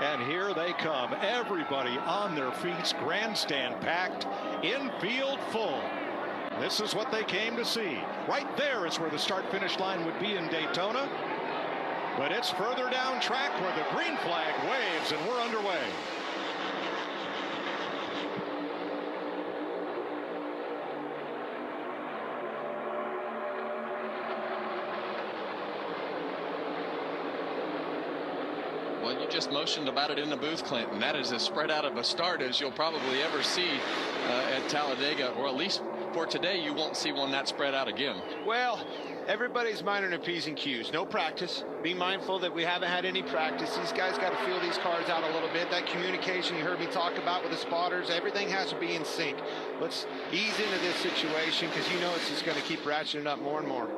And here they come. Everybody on their feet, grandstand packed, infield full. This is what they came to see. Right there is where the start-finish line would be in Daytona. But it's further down track where the green flag waves, and we're underway. Well, you just motioned about it in the booth, Clinton. That is as spread out of a start as you'll probably ever see at Talladega, or at least for today, you won't see one that spread out again. Well, everybody's minding their P's and Q's. No practice. Be mindful that we haven't had any practice. These guys got to feel these cars out a little bit. That communication you heard me talk about with the spotters, everything has to be in sync. Let's ease into this situation because you know it's just going to keep ratcheting up more and more.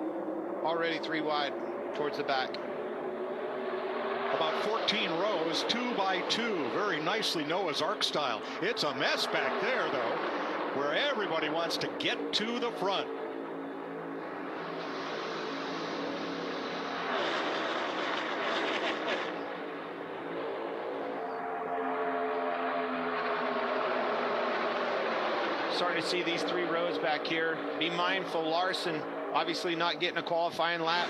Already 3 wide towards the back. About 14 rows, 2 by 2, very nicely Noah's Ark style. It's a mess back there, though, where everybody wants to get to the front. Starting to see these 3 rows back here. Be mindful, Larson obviously not getting a qualifying lap.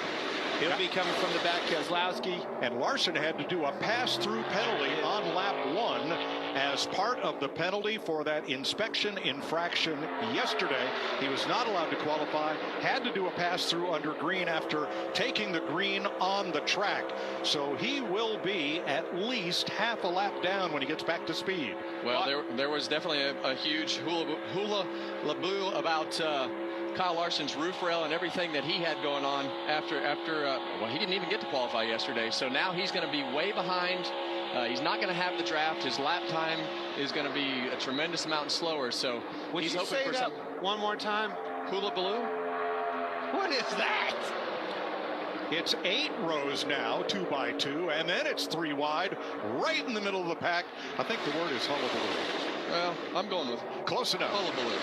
He'll be coming from the back, Keselowski. And Larson had to do a pass-through penalty on lap 1 as part of the penalty for that inspection infraction yesterday. He was not allowed to qualify, had to do a pass-through under green after taking the green on the track. So he will be at least half a lap down when he gets back to speed. Well, there was definitely a huge hula-boo about Kyle Larson's roof rail and everything that he had going on after well, he didn't even get to qualify yesterday. So now he's going to be way behind. He's not going to have the draft. His lap time is going to be a tremendous amount slower. So he's hoping for some. One more time. Hula baloo. What is that? It's 8 rows now, 2 by 2, and then it's 3 wide, right in the middle of the pack. I think the word is hullabaloo. Well, I'm going with close enough. Hullabaloo.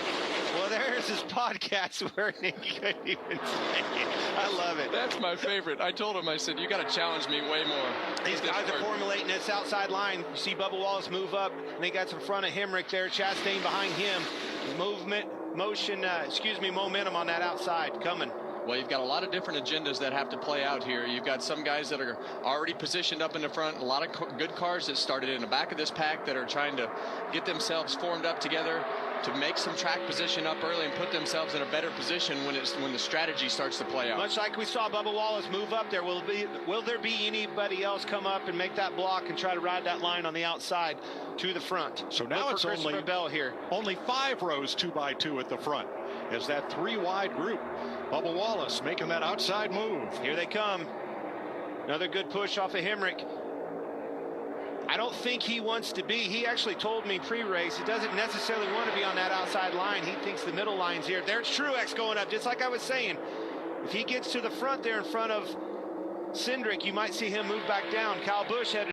Well, there's his podcast where he couldn't even say it. I love it. That's my favorite. I told him, I said, you got to challenge me way more. These guys are formulating this outside line. You see Bubba Wallace move up, and they got in front of Hemrick there. Chastain behind him. Momentum on that outside coming. Well, you've got a lot of different agendas that have to play out here. You've got some guys that are already positioned up in the front, a lot of good cars that started in the back of this pack that are trying to get themselves formed up together to make some track position up early and put themselves in a better position when the strategy starts to play out. Much like we saw Bubba Wallace move up there, will there be anybody else come up and make that block and try to ride that line on the outside to the front? So now it's only 5 rows, 2 by 2 at the front. As that 3 wide group, Bubba Wallace making that outside move. Here they come. Another good push off of Hemrick. I don't think he wants to be. He actually told me pre-race he doesn't necessarily want to be on that outside line. He thinks the middle line's here. There's Truex going up, just like I was saying. If he gets to the front there in front of Cindric, you might see him move back down. Kyle Busch had